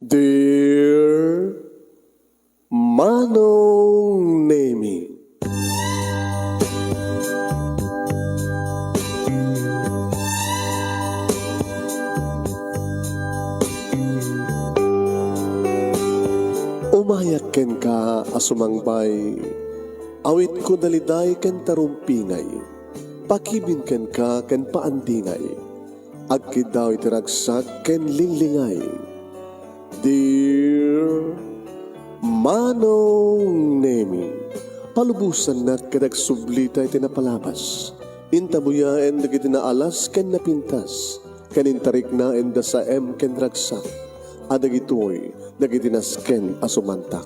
Dear Manong Nemi, umayak ken ka asumangbay, awit ko daliday ken tarumpingay, pakibin ken ka ken paandingay, agkid daw itiragsak ken linglingay. Dear Manong Nemi, palubusan na kadagsublita iti napalabas, intabuyaen dagiti naalas ken napintas, kanintarik na enda sa ken ragsak, adagitoy dagiti nasken asumantak.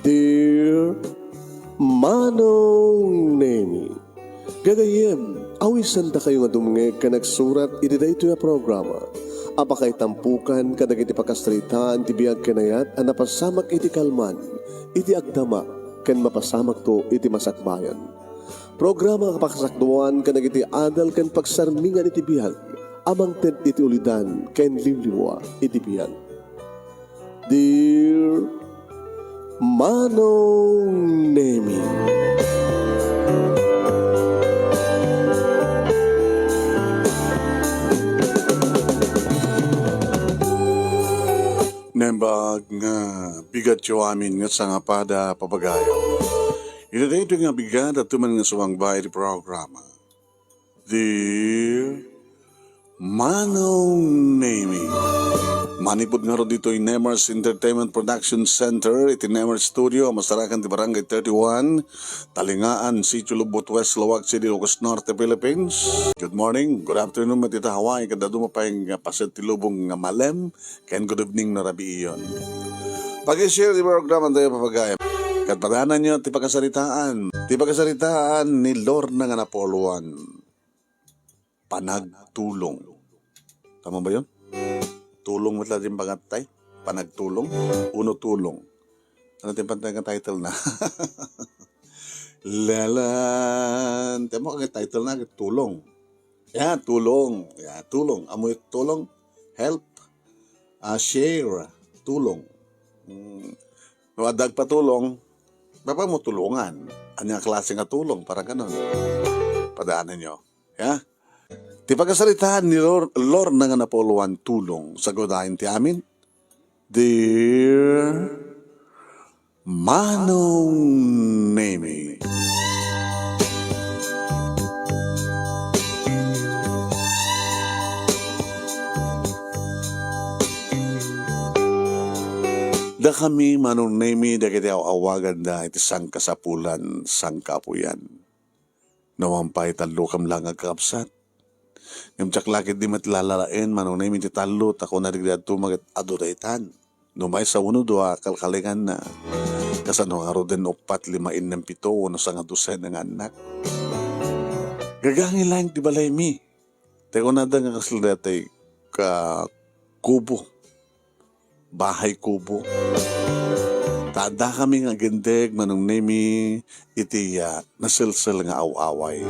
Dear Manong Nemi, gagayem, awisan da kayo nga dumngeg ka nagsurat iti daytoy a programa. Apakay tampukan kadagiti pakastritaan ti biag kanayat a napasamak iti kalman, iti agdama, ken mapasamak to iti masakbayan. Programa kapakasakduan kadagiti adal ken pagsarmingan iti biag, amang ted iti ulidan ken liwliwa iti biag. Dear Manong Nemi, Nembag nga bigat yo amin nga sa nga pada papagayo. Ito dito nga bigat at tuman nga sumangbay di programa. Dear Manong Nemi. Manipod nga ro dito yung Nemers Entertainment Production Center, iti Nemers Studio, masarakan di Barangay 31, Talingaan, Sitio Lubot West, Lawag City, Ilocos Norte, Philippines. Good morning, good afternoon, matita Hawaii, kada dumapayang paset ti lubong nga malem, ken good evening na rabi iyon. Pag-share di programa tayo papagayam. Katpadanan nyo, ti pagkasaritaan ni Lorna nga Napoluan, panagtulong. Tama ba yun? Tulong mo din pangatay, panagtulong, uno tulong. Ano din pantay nga title na? Lalan. Tama ka nga title na, tulong. Yeah, tulong. Yeah, tulong. Amoy tulong, help, share, tulong. Adag pa tulong, baka mo tulungan. Ano yung klase nga tulong? Parang ganun. Padaanan nyo. Yeah? Ti pagkasalitaan ni Lorna nga Napoluan tulong sa godahin ti amin. Dear Manong Nemi. Da kami Manong Nemi da kiti awagan da iti sangkasapulan sangkapuyan. Nawampay talo kam lang agkapsat. Ngam tsaklakit di matlalalain, Manong Nemi ti talo, tako na rigdad tumagat adodaitan. Numay sa uno doa, kalkalingan na. Kasano nga ro din 4, 5, 6, 7, no sa nga 12 ng anak. Gagangi lang ti balay mi. Teko na da nga kasladatay ka kubo. Bahay kubo. Tada kami nga gendeg, Manong Nemi, iti nasilsil nga awaway.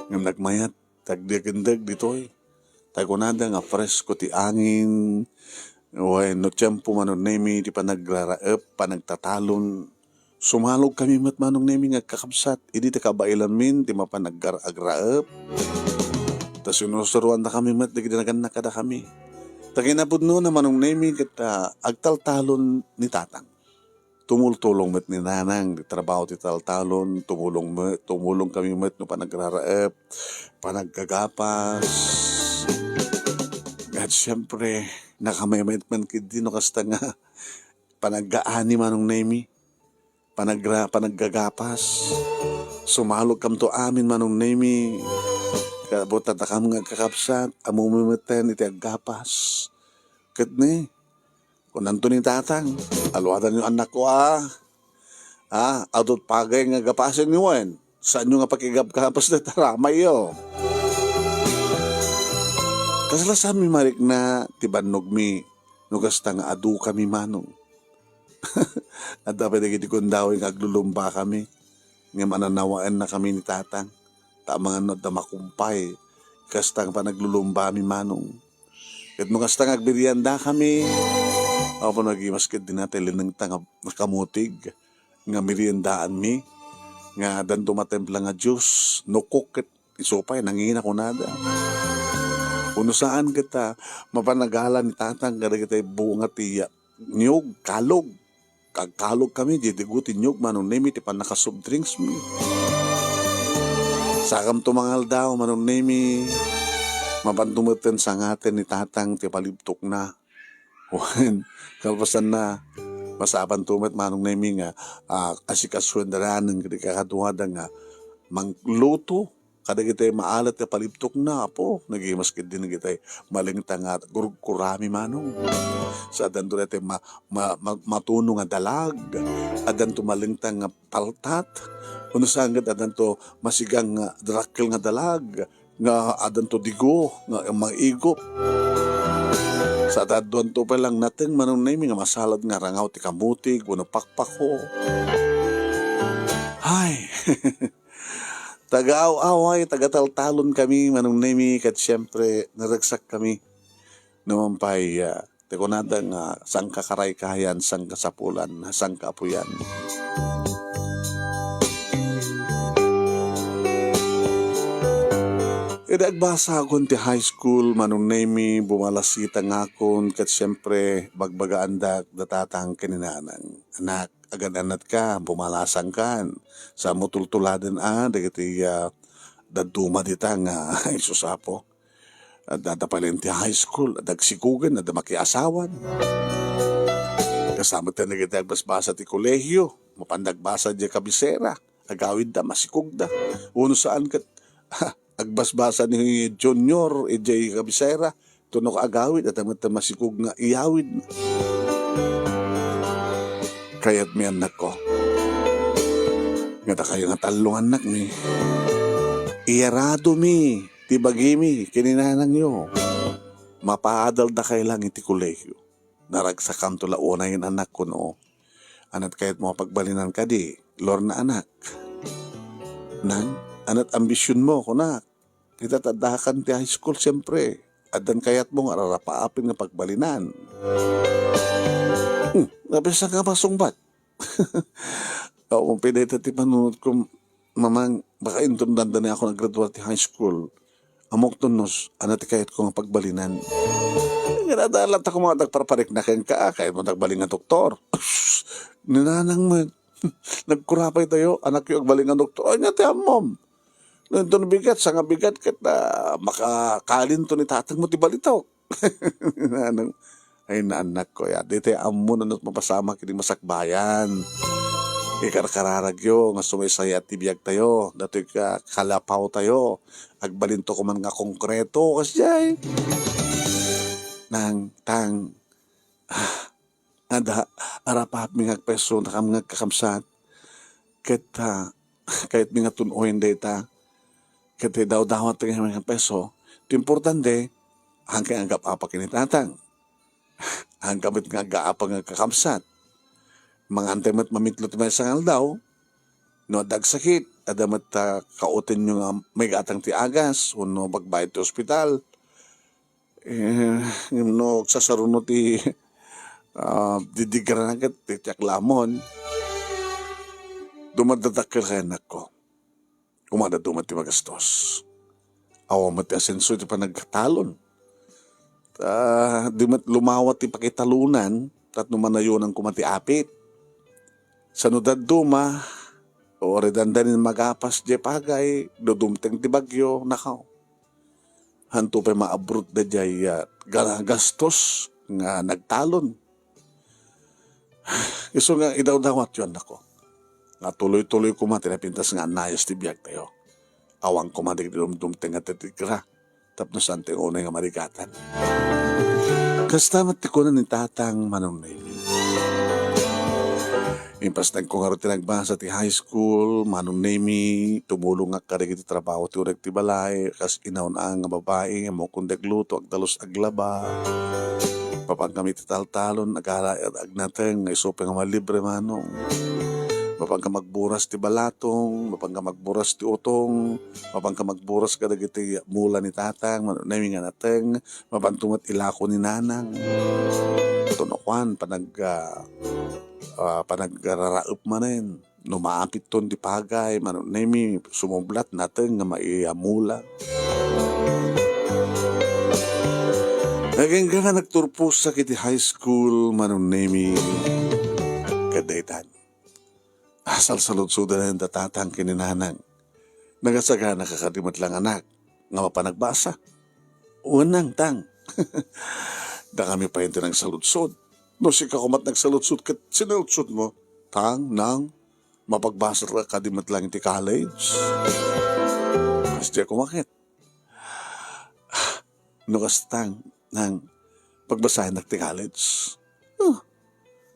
Ngam nagmayat, tagdigendag ditoy. Tayo kunada nga fresko ti angin. Uy, no tiyempo Manong Nemi, di pa nagraraep, pa nagtatalon. Sumalog kami Manong Nemi nga kakabsat. Idi ti kabailan min, di mapa nagraep. Tas sinusuruan na kami di ginagan na kada kami. Taginapod no na Manong Nemi, kita agtaltalon ni tatang. Tumultulong met ni nanang, di trabaho ti taltalon, tumulong kami met no panagraraep, panagkagapas. At siyempre, nakamaymait man kidi no kasta nga, panaggaani Manong Nemi, panaggagapas. Sumalog kam to amin Manong Nemi, kabutan ta kam nga kakapsat, amumimiten iti aggapas. Kat ni, kung nanto ni tatang, alwadan yung anak ko adot pagay nga gapasin niyo saan nyo nga pakigap-kapas na taramay yo. Kasala sa amin marik na tibanog mi, nugasta nga adu kami Manong. At dapat nagiti kundawin aglulumba kami, nga mananawaan na kami ni tatang, ta mga na makumpay, kastang pa naglulumba mi Manong. Ket mga stangag biryanda kami. Ako nagimaskid din natin linang tanga kamutig nga meriendaan mi nga dan tumatempla nga juice nukok ket isupay nangina ko nada. Kuno saan kita mapanagalan ni tatang kada kita bunga tiya nyug kalog kagkalog kami di diguti nyug manong nemi ti pan nakasub drinks mi. Sakam tumangal daw manong nemi mapantumutin sa ngatin ni tatang ti palibtok na. Wan, kalpasan na masapan tumet manong nemi nga asikasuan daranang kadi kakatuwada nga mangluto kada kita maalat ti palibtok na po nagimaskid din kita malingtang nga kurami manong sa adan to natin matuno nga dalag adan to malingtang nga paltat kuno sangat adan to masigang nga drakkel nga dalag nga adan to digo nga maigop sa dadon to pa lang natin manong nami nga masalad nga rangaw ti kamutig wano pakpako ay taga-away taga-taltalon kami manong nami kat syempre naragsak kami naman pa'y teko nada nga sang kakaray kahayan sang kasapulan sang kaapuyan. Agbasa akon ti high school manong nemi bumalasita nga akon kat siyempre bagbagaan datatang kininanang anak agan-anat ka bumalasang kan sa mutultuladan dagiti daduma dita nga isusapo at datapalin ti high school at agsikugan at makiasawan kasama tayo nagiti agbasbasa ti kolehiyo mapandagbasa di kabisera agawid da masikog da uno saan kat agbasbasa ni Junior EJ Kabisera tunok agawid at ang masikog nga iyawid kaya't mi anak ko nga kayo nga talong anak mi iyarado mi tibagi mi kininanang yo mapaadal da kay lang iti kolehyo naragsakam tula unay yung anak ko no anat kaya't mo pagbalinan ka di lor na anak nang anat ambisyon mo kunak kita tadakan ti high school siyempre adan kayat mo nga rarapaapin nga pagbalinan nabisa ka masungbat o kung pinita ti panunod ko mamang baka intundanda na ako nag-graduate ti high school amok tunos anat kayat ko nga pagbalinan nadalat ako mga nagparparik na kayan ka kahit mo nagbaling nga doktor ninanang mo nagkurapay tayo anak yung agbaling nga doktor ay nga ti amom nandun bigat, sa nga bigat kita makakalin to ni tatang mo ti balitaw. Ay naanak ko ya. Dito amo na mapasama kini masakbayan. Ikarkararagyo nga sumaysaya at tibiyag tayo. Dato ka kalapaw tayo. Agbalin to ko man nga konkreto. Kasi nang tang ada arapap mi ngagpeso na kam ngagkakamsat. Kahit mi nga tunoyin data. Kaya daw-dawat ng mga peso, ito importante, hanggang ang gap-apa kinitatang. Hanggang nga gaapa nga kakamsat. Mga antemat mamitlot may sangal daw, no dagsakit, adamat kautin nyo nga may gatang ti agas, no bagbayad ti ospital. No sasaruno ti didigranagat, ti tiaklamon, dumadatakil kaya anak ko. Kumadadumat ti magastos. Awamat ti asenso iti panagtalon. Di mat lumawat ti pakitalunan tat numanayonan kumati apit. Sa nudad duma o redandanin magapas di pagay dudumteng ti bagyo nakaw. Hanto pa maabrut da jay gastos nga nagtalon. Iso nga idaw-dawat yun ako. Nga tuloy-tuloy kumati na pintas nga anayas ti biyag tayo. Awang kumati di dumteng at titikra. Tapos sante unay nga marigatan. Kastamat ti ko na ni tatang manong nili. Impastag ko nga rin tinagbasa ti high school, manong nemi, tumulong nga karig iti trabaho ti urek ti balay, kas inaunang nga babae, mo kundag luto, agdalos aglaba. Papang kami ti taltalon, agala at agnateng, nga isupe nga malibre manong. Mapangka magburas ti balatong, mapangka magburas ti utong, mapangka magburas ka dagiti mula ni tatang, manunay nga nateng, mapantumat ilako ni nanang. Tunokwan, panaggararaup manen. No maapit ton di pagay, manunay mi sumublat nateng nga maiamula. Naging nga nagturpos sa kiti high school, manunay mi kadaytan. Asal salud-sudan ang datatang kininanang. Nagasaga nakakadimat lang anak, nga mapanagbasa. Unang tang. Da kami pa hindi nang saludsod. No si kakumat nagsaludsod, kat sinaludsod mo, tang, nang, mapagbasa ka kadimat lang iti college. Kasi ako makit. No kastang, nang, pagbasahin na ti college.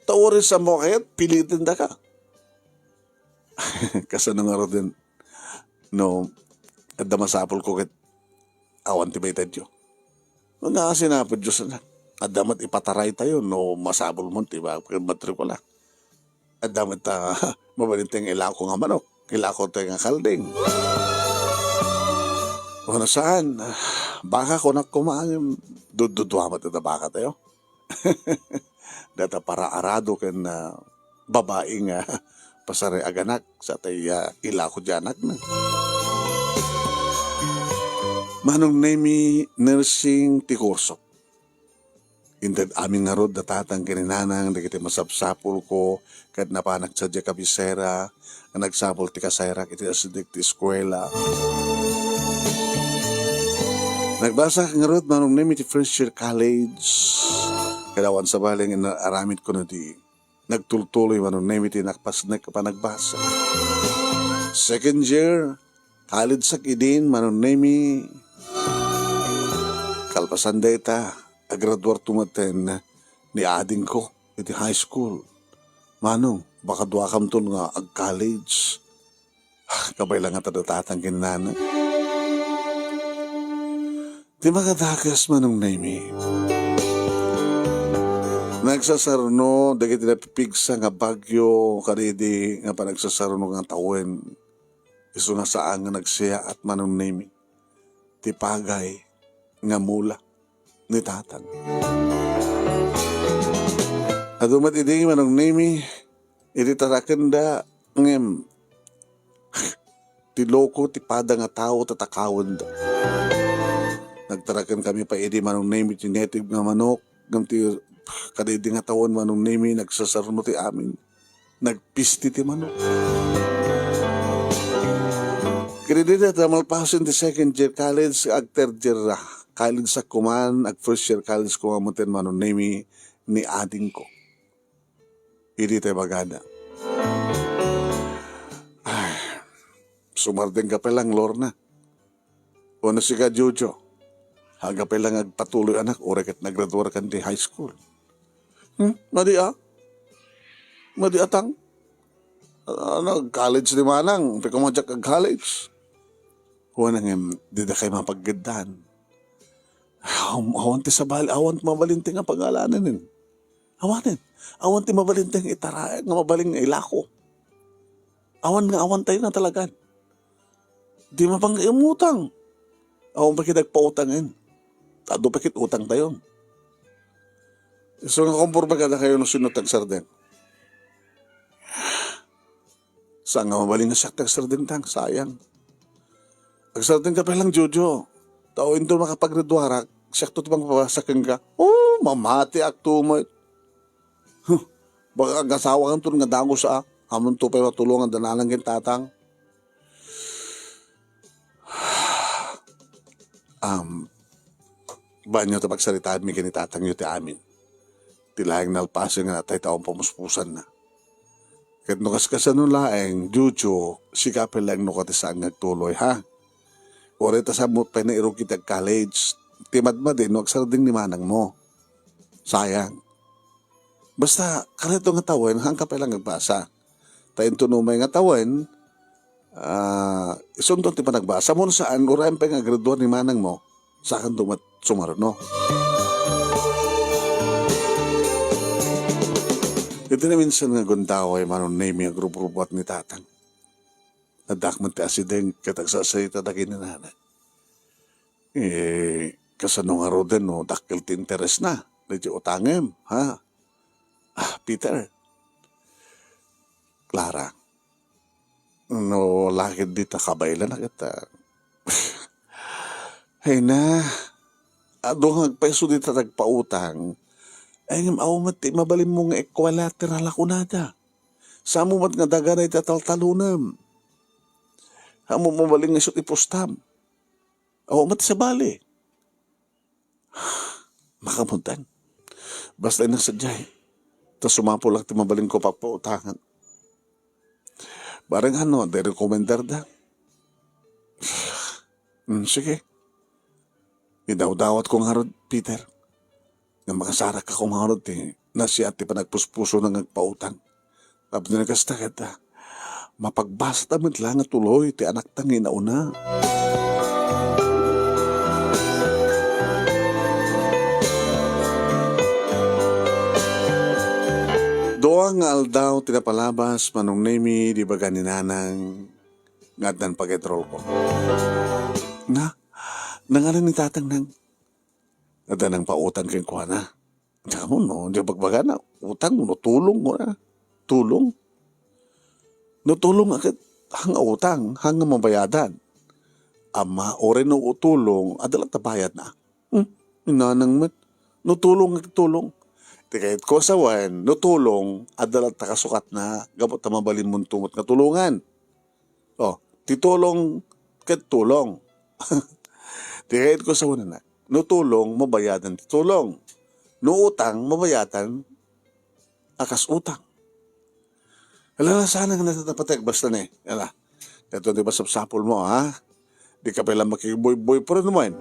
Tawarin sa mo kahit, pilitin da ka. Kasano nga rin din, no, at damasapol ko kit awan ti baytad yo. Nga sinapod Diyos na, at damat ipataray tayo, no, masabol mo, diba, matrikula. At damat mabalinteng ilako nga manok, ilako tayo nga kalding. O na saan, baka ko na kumaan, dududuhamat na baka tayo. Data para arado ken babaeng pasare aganak sa tay ilako dianak na. Manong nemi nursing ti kurso. Inted aming nga rod datatang kininanang dagiti masapsapul ko kat napanak sa kabisera nga nagsapul ti kasayrak iti asidik ti eskwela. Nagbasa nga rod manong nemi ti first year college. Kadawan sa baling aramid ko na di nagtultuloy manong nemi ti nakpasnek pa nagbasa. Second year, college sa kidin manong nemi kalpasan data agraduar tumaten ni ading ko iti high school. Manong, baka duwa kam ton nga ag-college. Kabay lang nga tadatatang kinana. Di makadagas manong nemi. Nagsasarno, dagiti napipigsa nga bagyo, karidi nga pa nagsasarno nga tawen. Iso nga saan nga nagsiya at manong nemi. Tipagay nga mula ni tatang. At umatiding manong nemi, ititarakan da ngem. Ti loko, ti pada nga tao, tatakawan da. Nagtarakan kami pa edi manong nemi, tinetig nga manok, ngam ti kadidi nga tawon manong nemi nagsasarno ti amin. Nagpisti ti manok. Kadidi na tamalpasin ti second year college, ag third year college sa kuman, ag first year college kumamutin manong nemi ni ading ko. Hindi tayo bagada. Ay, sumardeng ka palang Lorna. O na si ka Jojo. Haga palang agpatuloy anak, orekat nagraduar kan di high school. Madi atang. College di manang, pikamadyak ang college. Huwag nang di na kayo mapaggandahan. Awan ti sabali, awan ti mabalinting ang pag-alanin. Awan ti mabalinting itara, nga mabaling ilako. Awan tayo na talaga. Di mapang-iumutang. Awan pa kitagpautangin. Tado pa kit utang tayo. So nga kumpurma ka na kayo nung sinutag sardeng. Saan nga mabaling na siya tag sardeng tang? Sayang. Ang sardeng ka pa lang, Jojo. Tawin doon makapagradwarak, siya to bang papasakin ka? Oh, mamati ak tumay. Baka agasawa kan to nga dango sa amon to pa matulungan danalang kin tatang. Banyo ta pagsalitaan mi kini tatang yu ti amin. Tilahing nalpasin nga natay taong pamuspusan na. Kat no kaskasan no laeng, Jojo, si kapil lang no katisaan nagtuloy, ha? Orita sa mo pa na iro kitag college, timad din, no agsarding ni manang mo. Sayang. Basta, karito nga tawen, hang kapil lang nagbasa. Tayin tunumay nga tawen, isundon ti pa nagbasa mo saan, urayan pa nga graduan ni manang mo, saan tumat sumarno. Iti Ito na minsan nga gundaway manon name yung grupo at ni tatang. Nadak man ti asideng katagsasayita na kinanana. Kasanong araw din no, dakil ti interes na. Medyo utangem, ha? Peter. Clara. No, lakid dita kabayla na kita. Hay na. Doon peso dita nagpautang. Ay ngam awamat ti mabalim mo nga equalateral ako nada. Sa mo mat nga daga na itataltalunam. Amo mabaling nga isot ipostam. Awamat sa bali. Makamuntan. Basta na sadyay. Tapos sumapo lang ti mabaling ko papautangan. Barang ano, de-recommendar da. Sige. Idaw-dawat ko nga rod, Peter. Nga makasarak ako mga rod, na siya ti panagpuspuso ng nagpautang. Tapos na nagkasta kita. Mapagbasta man lang at tuloy, ti anak tangin na una. Doang nga aldaw tinapalabas manong nemi di baga ni nanang ngadnan pagetrol ko. Nangalan ni tatang nang ngadnan ang pautang keng kuha na. Tsaka mo no, di bagbaga na, utang mo, no, tulong mo na. Tulong. No tulong agad hang utang, hang mabayadan. Ama, ore no utulong, adalat na bayad na. Inanang mat, no tulong agtulong. Kahit ko sawan, no tulong, adalat takasukat na, gabot na mabalin mong tumot nga tulungan. Titulong kat tulong. Kahit ko sawan na, no tulong, mabayadan titulong. No utang, mabayadan, akas utang. Alam na sana nga natatapatek, basta na eh. Ala, ito di ba sapsapol mo, ha? Di ka pala makiboy-boy pa rin naman.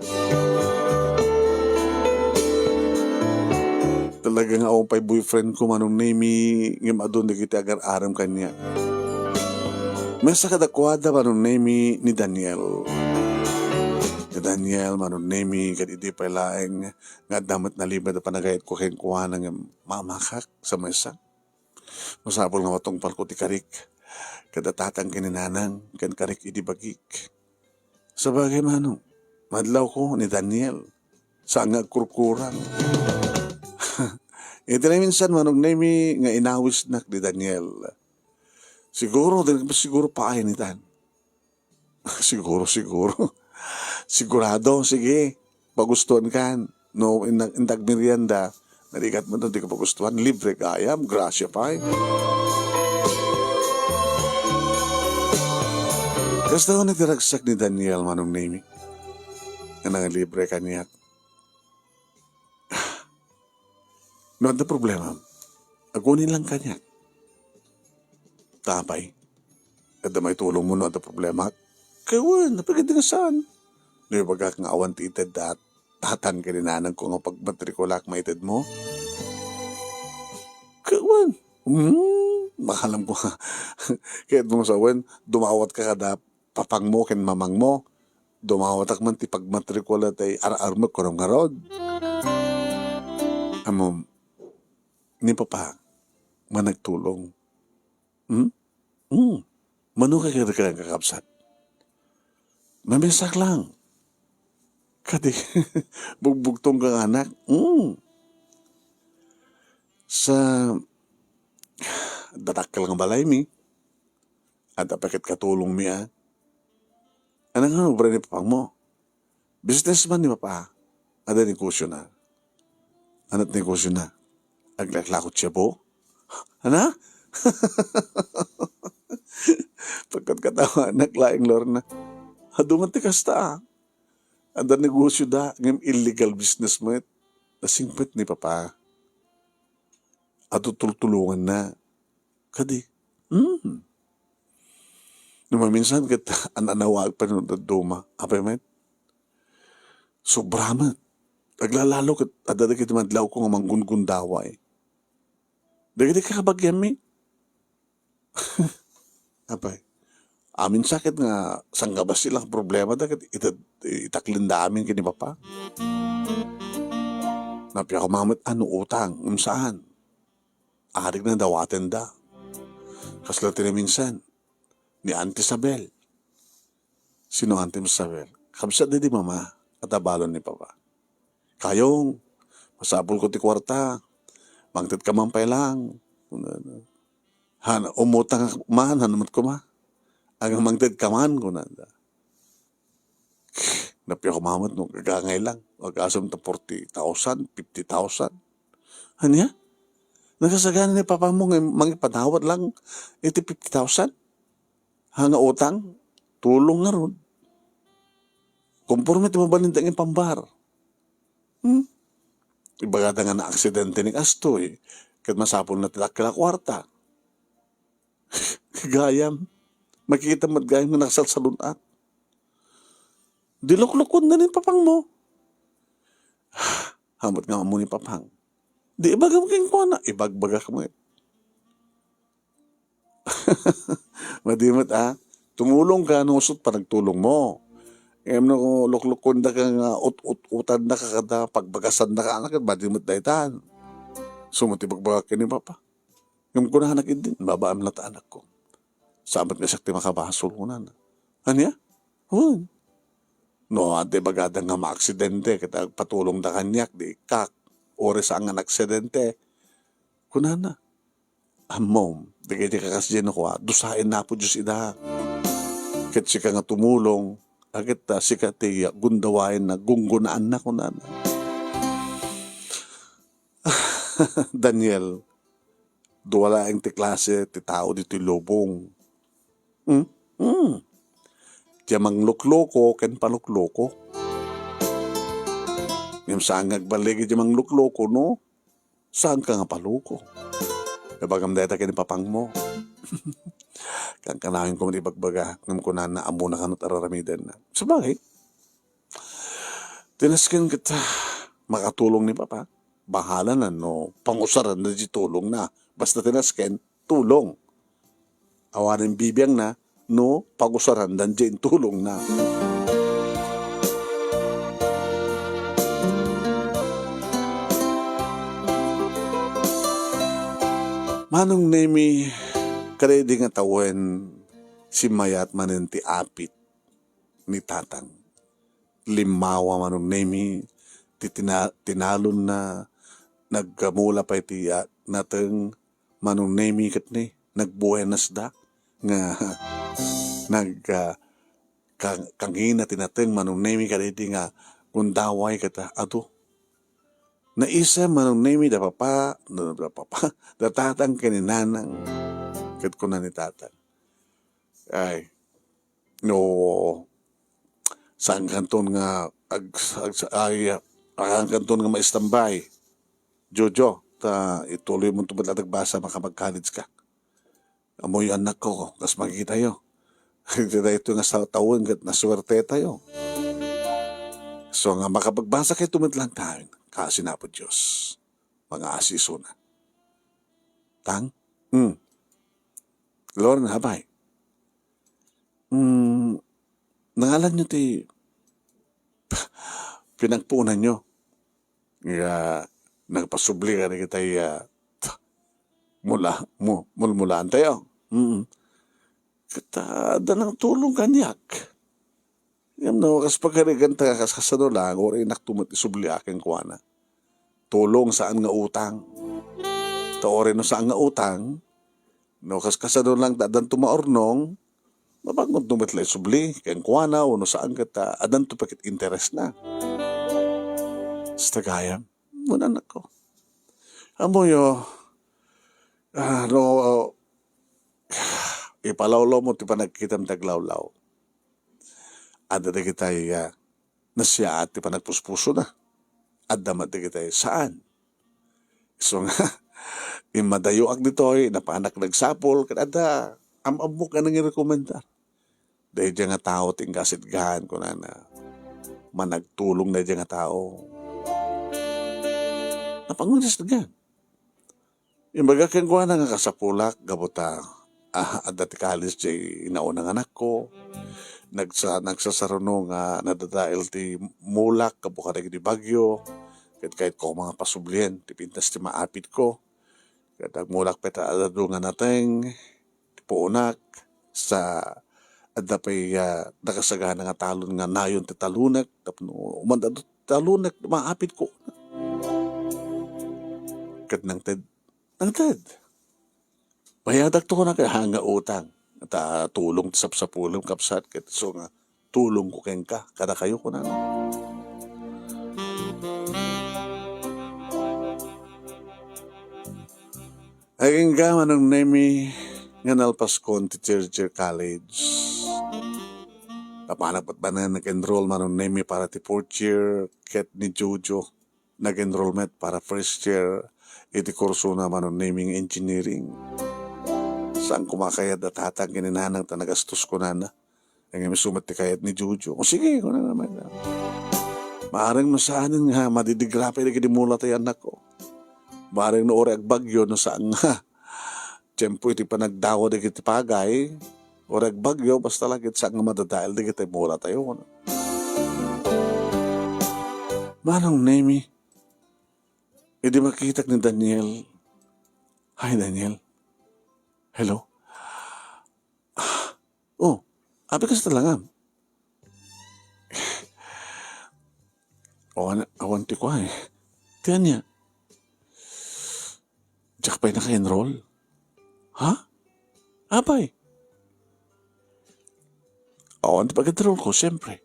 Talaga nga ako pa'y boyfriend ko manong nemi ngim adon di kita agar-aram kanya. May sa kadakwada manong nemi ni Daniel. Ni Daniel manong nemi kad iti pa'y laeng nga damat na libad na panagayat ko kayong kuha ng mamakak sa mesa. Masapol nga matong palko ti karik. Kadatatang kininanang kan karik iti bagik. Sabagay manong, madlaw ko ni Daniel sa nga kurkurang. Ito na minsan manong nemi nga inawis nak ni Daniel. Siguro paay ni Dan. siguro. Sigurado, sige. Pagustuhan kan. No, indag merienda. Narikat mo doon, di ka pagustuhan. Libre ka, ayam. Grasya pa eh. Kasi daw nagdaragsak ni Daniel manong nemi. Nga nang libre ka niya. No, ada problema. Agunin lang kanya. Tapay. Kada may tulong mo no, ada problema. Kawan, napaganda nga saan. No, yung bagak nga awan ti ited at tatan ka ninanang ko nga pagmatrikulak maitid mo. Kawan. Makalam ko nga. Kahit mo sa awan, dumawat ka kada papang mo ken mamang mo. Dumawat ak man ti pagmatrikulat ay ar-armak ko ng ngarod. Amom, ni Papa, managtulong. Mano ka kaya kakapsat? Mamisak lang. Kadi, bugbugtong kang anak. Sa datakal ng balay mi, at apakit katulong mi Anong nga obra ni Papang mo? Businessman ni Papa, ada negosyo na. Anat negosyo na. Aglaklakot siya po? Ana? Pagkatawa, naklaing lor na. Hadungan ti kasta. Ada negosyo da, ngayong illegal business mo. Nasingpit ni Papa. Ato tultulungan na. Kadi. Minsan kita ananawag pa nung duma. Apa yun? Sobraman. Aglalalo kat adada kita madlaw ko nga manggungundawa eh. Dagiti kakabagyan mi. Apay. Amin sakit nga sanggabas silang problema dagat itaklinda amin kini Papa. Napi ako mamat ano utang, saan? arig na dawaten da. Kasla minsan, ni Auntie Isabel. Sino Auntie Isabel? Kabsat di mama at abalon ni papa. Kayong, masapol ko ti kwarta, mangtit ka man pa lang. Umutang man, hanamat ko ma. Ang mangtit ka man, kunanda. Napiya ko mamat no, kagangay lang. Wag-asam ta 40,000, 50,000. Hanya? Nagkasagana ni papa mo, mangipadawat lang, iti 50,000. Hanga utang, tulong nga ron. Kumporme ti mabalintang yung pambar. Ibagada nga na aksidente ni Astoy, kat masapol na tilak kila kwarta. Kagayam, makikita matgayam nga nakasal sa lunat. Diluklukon na ni papang mo. Hamot nga mo ni papang. Di ibaga mo kayong kuha na. Ibagbaga ka mo eh. Madimot tumulong ka, nusot pa nagtulong mo. Ngayon na kung luklukon na ka nga, utan na ka kada, pagbagasan na ka, anak, madimot na itan. Sumutibagbaga ka ni papa. Ngayon ko na anak din, babaam na ta anak ko. Sabat nga sakti makabasol ko na. Ano ya? Huwag. No, ante bagada nga maaksidente, kita patulong da kanyak, di kak, ores ang aksidente. Kunana, mom, di kayo kakasyan ako, dusain na po Diyos ida. Kat sika nga tumulong, agit sika tiya, gundawain na, gunggunaan na kunana. Daniel, duwala ang ti klase, ti tao dito lobong. Tiyamang lukloko, ken palukloko. Yung saan ngagbaligi tiyamang lukloko, no? Saan ka nga paluko? Nabagam deta ken papang mo. Kang kanangin ko ibagbaga, ngam ko na amo na kanot araramidan na. Sabagay, tinaskin kita makatulong ni papa. Bahala na, no? Pangusaran na di tulong na. Basta tinaskin, tulong. Awanin bibiyang na, no, pagusaran dan dyan tulong na. Manong nemi, karedi nga tawen si mayat manin ti apit ni tatang. Limawa manong nemi, ti tinalon na nagkamula pa iti nateng manong nemi kat ni, nagbuenas da, nga kangina tinateng manong nemi karedi nga kundaway kata ato. Naisa manong nemi da papa da tatang kaninanang kat ko na ni tatang. Ay, no, saan kanton nga ang kanton nga maistambay. Jojo, ituloy mo ito basa makamag-college ka. Amoy anak ko, tas makikita yo. Ito nga sa taon, naswerte tayo. So nga makapagbasa kayo tumitlang tayo, kasi na po Diyos, mga asiso na. Tang? Lord, habay. Nangalan nyo ti pinagpunan nyo. Nga nagpasubli ka na kita mulaan tayo. Kita danang tulong kanyak. Yan no, kas pagkarigan ta kasasano lang, or inaktumat isubli aking kuwana. Tulong saan nga utang. Taorin no saan nga utang, no kas kasano lang dadan tumaornong, mapagod tumatla isubli, kayang kuwana, o no saan kita, adan to pakit interest na. Sa tagayam, muna anak ko. Amo yo, ipalawlaw mo, ti pa nagkitam taglawlaw. Ada na kita nasya at ti pa nagpuspuso na. Ada mati kita saan? So nga, imadayo ag dito napanak nagsapol, kada amamok ka nang i-recommendar. Dahil dyan nga tao, tingkasidgahan ko na managtulong na dyan nga tao. Napangunas na gan. Yung baga kang kuha na nga kasapulak, gabuta, dati kalis dyan inaunang anak ko, nagsasaruno nga nadadail ti mulak, kabukarag di bagyo, kahit ko mga pasublien, ti pintas ti maapit ko, Nagmulak peta adadungan nating puunak sa adda pay nakasagana nga talon nga nayon ti talunak tapno umanda talunak maapit ko ket nang ted bayadak to ko na kay hanga utang ta tulong sa pulong kapsat ket so nga tulong ko ken ka kada kayo ko na no? Aging ka manong nemi nga nalpaskon ti Churchill College. Papanak ba na nag-enroll manong nemi para ti fourth year ket ni Jojo nag-enrollment para first year iti kurso na manong naming engineering. Saan kumakayad at hatang kininanang ta nagastos ko na na. Ang sumat ti kayat ni Jojo. O sige, ko na naman. Maaring masaanin nga madidigrape na kinimula tayo anak ko. Maaring na ori agbagyo no saan nga. Tiyempo iti panagdawa di kiti pagay. Ori agbagyo basta lagit saan nga madadail di kiti mula tayo. No? Manong nemi. Hindi makitak ni Daniel. Hi Daniel. Hello? Oh, abi ka sa talangam. Awan ti ko eh. Tiyan niya. Diyak pa'y naka-enroll? Ha? Abay? Awan ti pag-enroll ko, siyempre.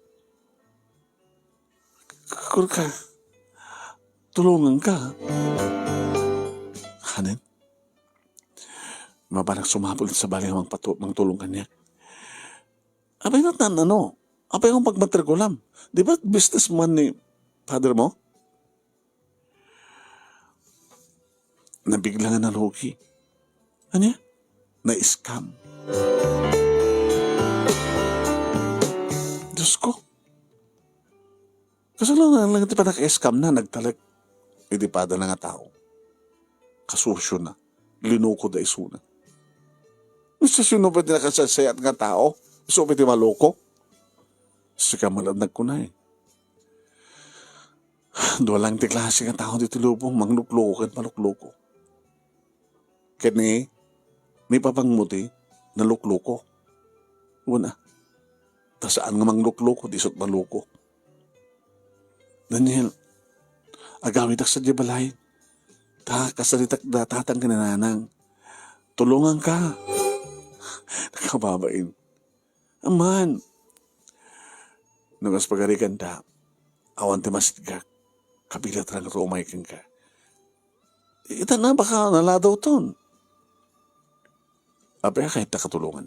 Kung ka, tulungan ka. Hanin? Mabanak sumapol sa bali ng tulong kanya. Abay natan ano? Abay akong pagmatrikulam. Di ba businessman ni father mo? Nabigla nga nalugi. Ano yan? Na-scam. Diyos ko. Kasi lang iti pa naka-scam na, nagtalag. Hindi pa na nga tao. Kasusyo na. Linuko da isuna. Sa sino pa nakasasayat nga tao? So, piti maloko? Sika malandag ko na eh. Doon lang ti klase nga tao dito lubong, manglukloko at malukloko. Kani, may papangmuti, nalukloko. Una, ta saan nga manglukloko, disot maluko. Daniel, agawid ak sa dibalay, ta kasalitak datatang kinananang, tulungan ka. Nakababain. Aman, nung as pagarikan ta, awan ti masid ka, kabilat rang rumay kang ka. Ita na baka naladaw ton. Abay kahit nakatulungan.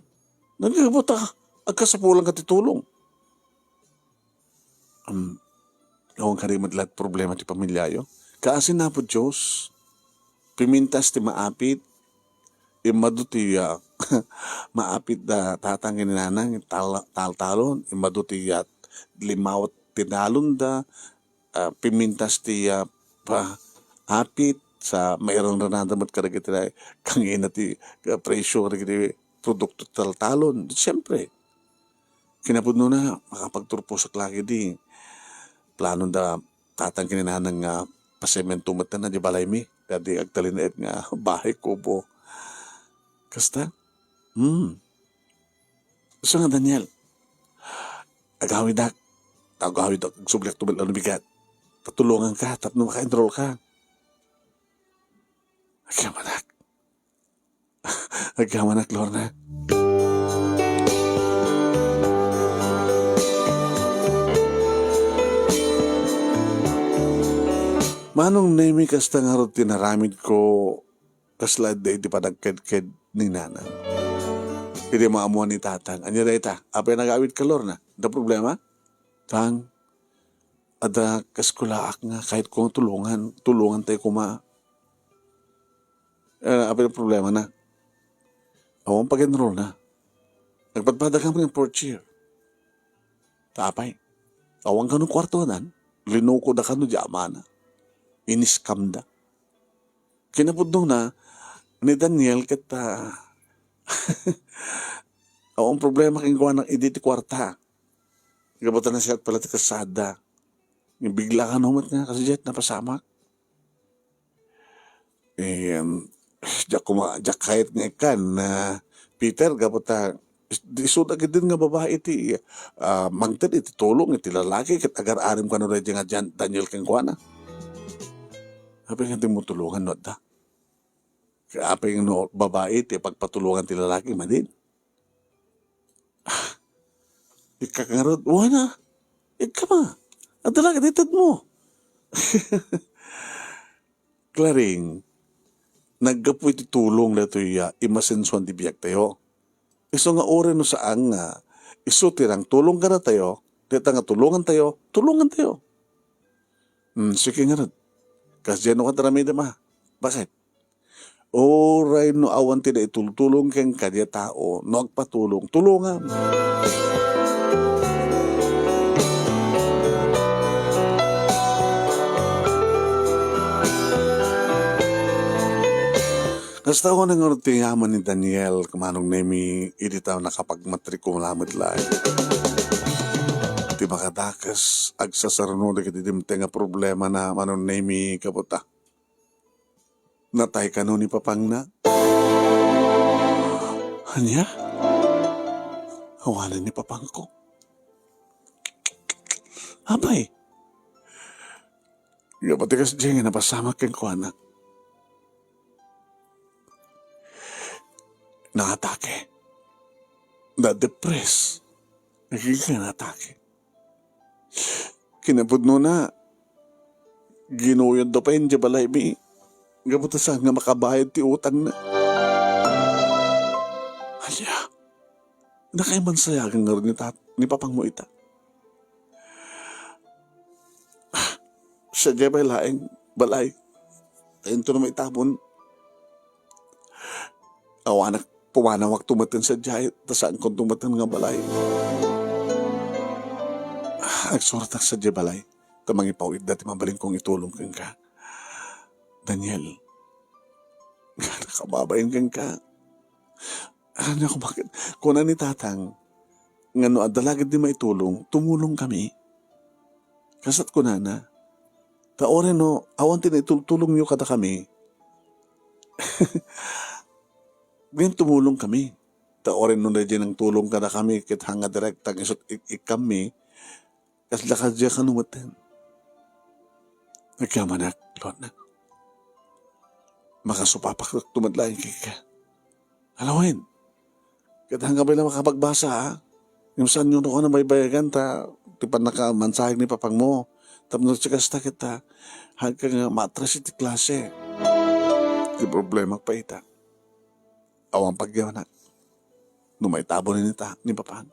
Nagkakabuta ka, agkasapulang ka titulong. Awan ka rin madlat problema ti pamilyayo. Kaasin na po Diyos, pimintas ti maapit, imado ti maapit da tatangin nanang talon, imado ti limawat tinalon da, pimintas ti apit sa mayroong ranadamat karagit na kangin na ti presyo karagit produkto talon. Siyempre, kinapod na makapagturpusok lagi di plano da tatangin nanang pasementumat na di balay mi. Dadi agtalinaet nga bahay kubo. Kasta? So nga Daniel, agawid ak, sublik tubal ano bigat. Patulungan ka, tapno maka-enroll ka. Agamanak. Agamanak, Lorna. Manong nemi kasta nga rin tinaramid ko kaslad da iti panagked-ked ni nanang. Hindi maamuan ni tatang. Anya da ita, apay nagawid ka Lorna. Da problema? Tang, ada kaskulaak nga kahit kung tulungan tayo kuma. Apay na problema na. Awang pag-enroll na. Nagpadpada ka mo yung fourth year. Tapay. Awang ka nung kwarto nan. Linuko da ka no di amana. Iniskam da. Kinapudong na ni Daniel kita awang problema kang gawa ng editi kwarta. Gabutan na siya at pala kasada. Yung bigla ka naman nga kasi jet napasamak. jak kahit nga ikan na Peter, kaputa, isod agad din nga babae iti mangtid iti tulong iti lalaki ket agar arim ka no nga Daniel kang kuana. Sabi nga di mo tulungan no da. Kaya apay no babae iti pagpatulungan ti lalaki madin. Ikakarod, wala. Ikama. Ang talaga ditad mo. Klaring, naggapo iti tulong na ito imasensuan di biyak tayo. Iso nga ore no saan nga, iso tirang tulong ka na tayo, dita nga tulungan tayo. Sige nga rin. Kasi dyan no ka taramida ma. Bakit? Oray no awan ti na itultulong kang kanya tao, no agpatulong, tulungan. Kasta ko nang tingaman ni Daniel kumanong nemi iditaw nakapagmatrikulamit lang. Di makadakas agsasarano na kitidimte nga problema na manong nemi kaputa. Natay ka no ni papang na. Hanya? Hawanan ni papang ko. Abay. Gapati kas dyan nga napasama kang kuanak. Na-atake. Na-depress. Nagiging na-atake. Kinapod no na, ginuyod do pa yun, balay mi. Gabot sa nga makabayad ti utang na. Halya, nakaimansayagan nga rin ni papang mo ita. Siya dyan ba laing balay? Tayo ito na may tabon. Awanak, pumanawak tumatin sa jay, tasaan kong tumatin nga balay. Agsurat sa jay balay, tamang ipawid dati mabaling kong itulong kang ka. Daniel, nakababayin kang ka. Ano ako bakit? Kung ni tatang, nga no adalagad di maitulong, tumulong kami. Kasat ko na. Taore no, awan tinitulong nyo kada kami. Ngayon tumulong kami. Taorin nun na dyan ang tulong kada kami, kit hanga direktang isot ikami, kas lakad dyan kanumatin. Nagkamanak, Lord na. Makasupapak na tumadlain kika. Alawin, kit hanga ba na makapagbasa ha? Yung saan yun ako na may bayagan ta, di pa nakamansahig ni papang mo, tapos nagsikas ta kita, hanggang matras iti klase. Di problema pa ita. Awang pagyaw na. Numay tabo ni papang.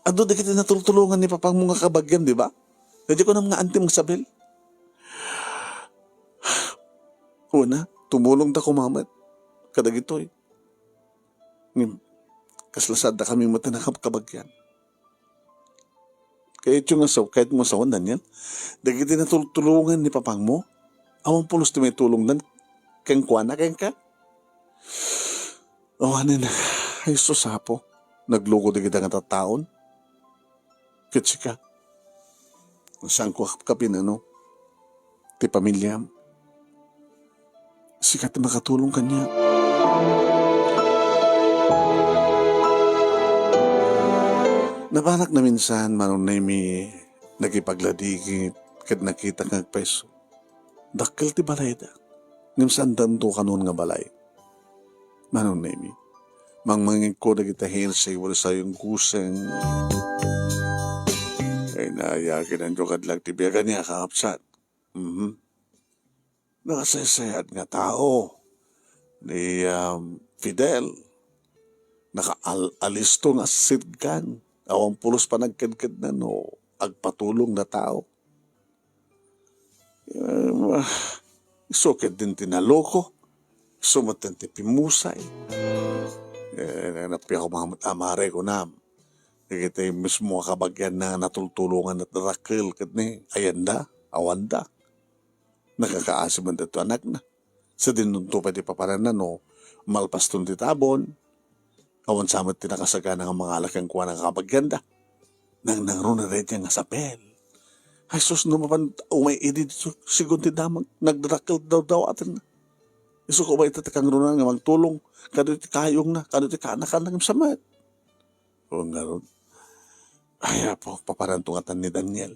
Ado di kita natultulungan ni papang mga kabagyan, di ba? Hindi ko na mga antim sabil. Una, tumulong ta kumamat. Kadag ito eh. Kaslasad na kami matinakap kabagyan. Kaya ito nga kahit mo sawan, Daniel, di kita natultulungan ni papang mo. Awang pulos di may tulong nan. Keng kuana, keng ka? Awanin, ay susapo. Nagluko di kita nga taon. Kitsi ka. Saan ko kapin, ti pamilya. Sikat makatulong kanya. Nabanak na minsan, manong na may nagipagladigit, kad nakita kang peso. Dakil ti balay da. Ngimsan damdo ka noon nga balay. Manong na may. Mangmangin ko na kita hirsay, wala sa yung kusang. Ay nayakin ang jokad lang ti biya kanya kakapsat. Nakasaysayan nga tao. Ni Fidel. Naka-alisto nga sidgan. Awang pulos pa nagkadkad na agpatulong na tao. Isukid din tinaloko. Sumatan ti pimusay. Napi ako mga amare ko na. Kita yung mismo kabagyan na natultulungan at rakil. Ayanda, awanda. Nakakaasim man dito anak na. Sa dinunto pa di paparanan malpaston ti tabon. Awan samat tinakasagana ng mga alakang kuha ng kabagyanda. Nang runa rin niya nga sapel. Ay sus, numapan, umay edit sigun ti damag. Nagdrakil daw atin na. Isu ko ba ito kang runan nga magtulong, kado iti kayong na, kado iti kaanakan ng samat. O nga ron, ay po, paparantungatan ni Daniel.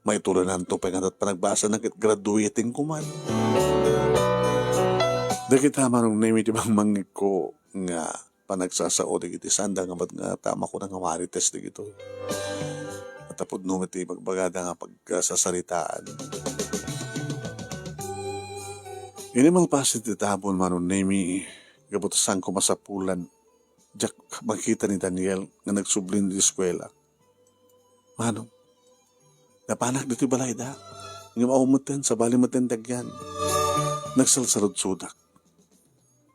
May tulanan to pa nga at panagbasa ng graduating kuman. Dagit manong name iti bang mangik ko nga panagsasao iti sanda nga ba't nga tama ko na nga marites digito. At tapod numiti magbagada nga pagkasasaritaan. Ini mga pasit itapon manong name gabutasan ko masapulan. Diyak makita ni Daniel nga nagsublin di eskwela. Manong, napanak dito balay da. Nga maumutin sa bali matindagyan. Nagsalsarod-sudak.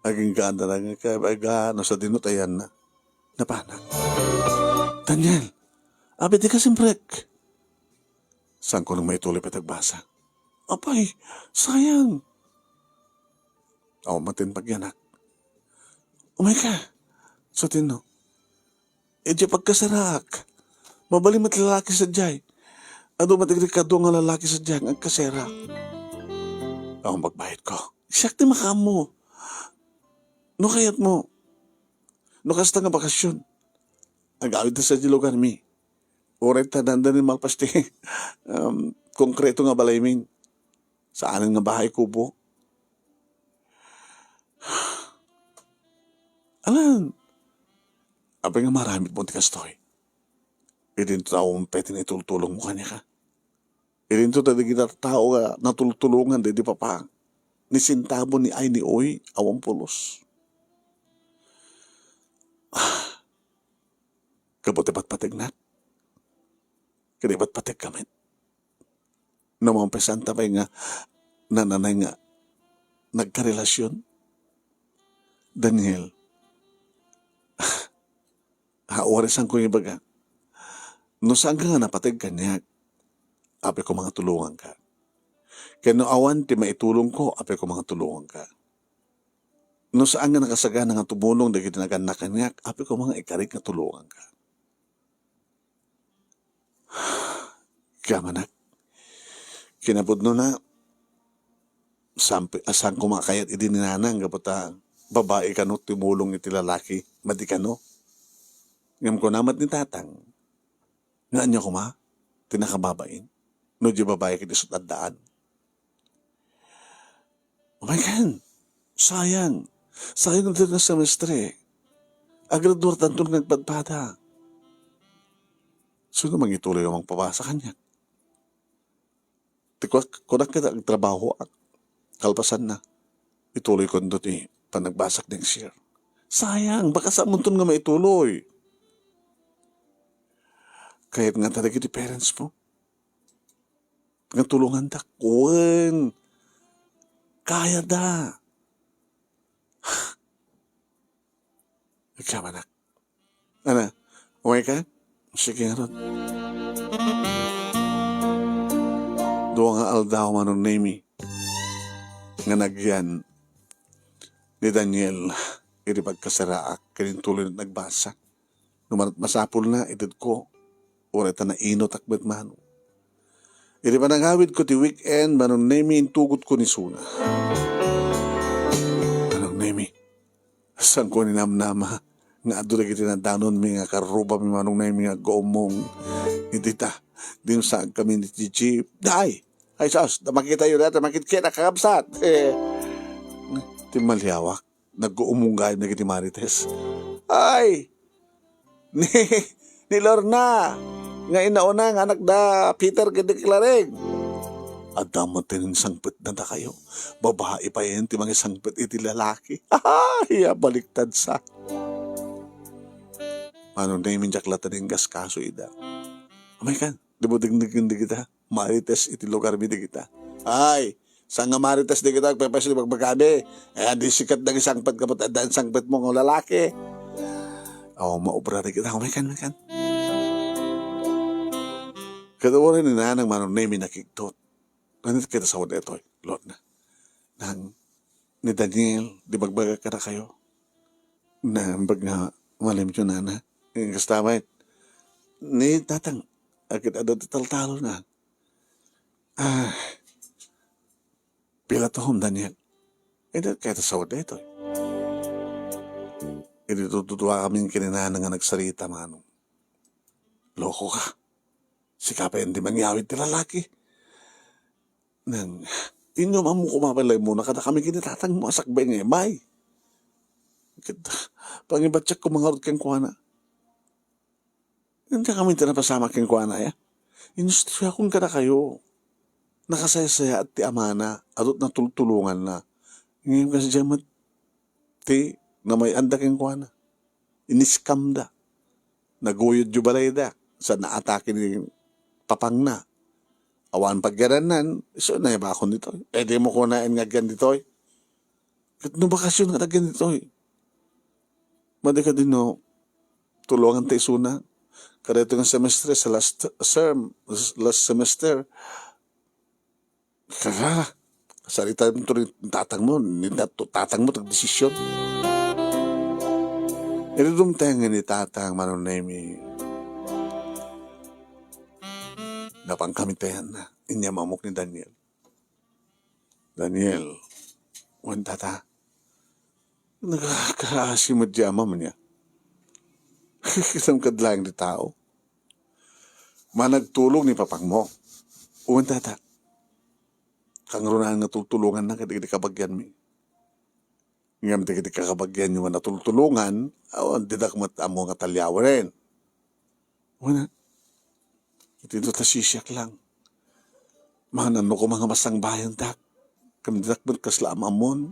Aging ganda na nga no sa dinutayan na. Napanak. Daniel, abi di ka simprek. Saan ko nang may tuloy patagbasa? Apay, sayang. Ako matin pagyanak. Umay ka. So tino. E di pagkasarak. Mabali mat lalaki sa jay. Ado matigri ka doon nga lalaki sa jay. Ang kasera. Ako magbayad ko. Eksakti makamo. No kayat mo. No kasta nga bakasyon. Ang gawid na sa lugar mi. Oray tananda ni malpasti. Konkreto nga balaymin. Sa anong nga bahay kubo. Alam. Abay nga maramit mo ti kastoy. Idin to tao mong pwede na itultulong mo kanya ka. Idin to tadi kita tao nga natultulungan di pa. Ni sintabo ni ay ni oy awang pulos. Kabuti ba't patignat? Kaya ba't patig kami? Namampesan tabay nga nananay nga nagkarelasyon. Daniel, haorisan ko yung baga. No saan ka nga napatig kanya, ape ko mga tulungan ka. Kaya no awan ti maitulong ko, ape ko mga tulungan ka. No saan nga nakasagana nga tumulong dahil tinaganak kanya, ape ko mga ikarig nga tulungan ka. Kaya manak, kinabod no na, asang kumakayat idininanang kapata babae ka no, tumulong iti lalaki, madi ka no. Ngam ko namat ni tatang, nga niya ko ma, tinakababain, no di babae kiti sutadaan. Oh my God, sayang din na semestre. Agraduar tanto nagpadpada. So nga mangituloy yung pabasa kanya. Kunak kita ang trabaho at kalpasan na. Ituloy ko doon panagbasak next year. Sayang, baka sa muntun nga maituloy. Kahit nga talaga di parents mo. Nga tulungan da. Kuwan. Kaya da. Ikaw anak. Ana, okay ka? Sige nga ron. Doon nga aldaw manong name nga nagyan ni Daniel iti pagkasaraak kanin tuloy na nagbasa. Numanat masapul na itid ko oreta na ino takbet mano. Iti panangawid ko ti weekend manong name intugot ko ni Suna. Manong name saan ko ni namnama nga ado lagi tinadanon mi nga karuba mi manong name nga gomong iti ta din saan kami ni Gigi. Ay sos, makita yun natin, makikita kakabsat. Timalyawak, nag-uumungay na kiti Marites. Ay, ni Lorna, nga inauna nga anak da Peter Gedeklareng. At damot tinin sangpit na da kayo. Babae pa yan, ti mga sangpit iti lalaki. Ay, baliktad sa. Manong na yung jaklatan yung gaskaso ida. Oh my God, di mo digdigin kita. Marites iti lugar mi di kita. Ay, saan nga marites di kita, pepes di magmagabi. Di sikat na isangpet kapot at dahil sangpet mo ng lalaki. Maubra di kita. Mekan. Katawarin ni nanang manong name nakiktot. Ganit kita sa wadya ito, Lord na. Nang ni Daniel, di magbaga ka na kayo. Na bag nga malim yun na. Kastamay. Ni tatang, akit ado talo na. Pila to hom, Daniel. kahit sa wala ito. Tutuwa kami kininahan nga nagsarita, manong. Loko ka. Si Kapa hindi mangyawit ti lalaki. Nang, inyo mamu kumapalay muna kada kami kinitatang mo asakbay nga may. Pangibatsak ko mga kang kuwana. Hindi kami tinapasama kang kuwana ya. Inustya kong kada kayo. Nakasaya-saya at ti amana at natultulungan na. Ngayon kasi dyan ti na may anda kang kuwana. Iniskam da. Naguyod yung balay da. Sa naatake ni papang na. Awan paggaranan. So na ba ako nito? Di mo kunain nga ganito. Kat no bakasyon nga na ganito. Madi ka din no. Tulungan tayo suna. Kada ito ng semestre sa last semester. Kaya, salita mo ito tatang mo, tatang mo tag-desisyon. Iludum tayo nga ni tatang manunemi. Napang kami tayo na, inya mamok ni Daniel. Daniel, wan tata, nagkakasimod di ama mo niya. Isang kadlang di tao. Managtulong ni papang mo. Uwan tata. Kang runaan nga tultulungan na kadi kabagyan mi. Ngam kadi kakabagyan nyo na tultulungan, awan didak mat amo nga talyawa rin. Uwan na. Ito tasisyak lang. Mahanan mo ko mga masang bayan dak. Kam didak mat kaslam amon.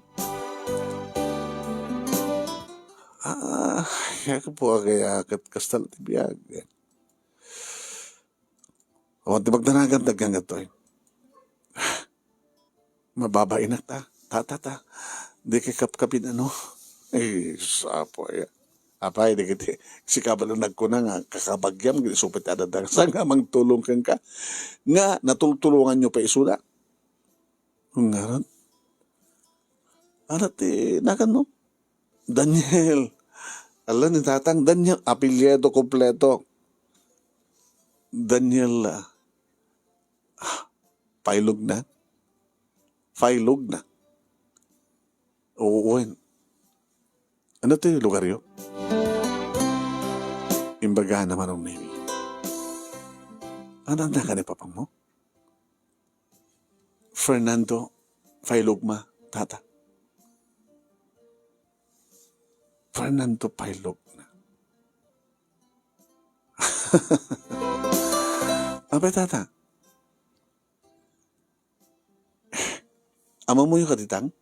Kaya ka po kaya kastal tibiyag. Awan ti magdanagan dagang ito. Mababain na ta. Ta. Di kay kapkapin ano. Sapo ya. Apay, di kiti. Si kabalo nagkuna nga kakabagyam. Gisupit adadang. Saan nga mangtulong kang ka. Nga natultulungan nyo pa isuda. Ngaran. Ano ti nakan no? Daniel. Alam ni tatang Daniel. Apelyedo kompleto. Daniel. Pailog na. Failog na. Oo, ano ito yung lugar yun? Imbaga naman ang Navy. Ano na ka ni papang mo? Fernando Failogma, tata. Fernando Failogna. Abay, tata. Ama mo yung katitang?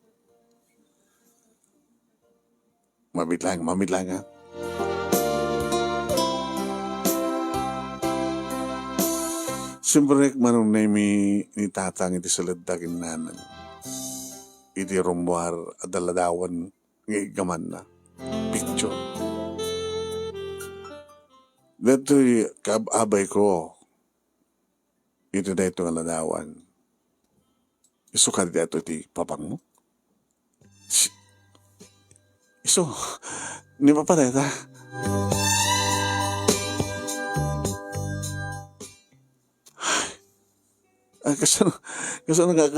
Mamit lang ha. Siyempre, manong nami ni tatang iti saladagin nanan. Iti rumwar adaladawan ng gaman na. Picture. Dato'y kababay ko. Ito na itong aladawan. Iso ka dito iti papang mo? Iso, ni papareta. Kasi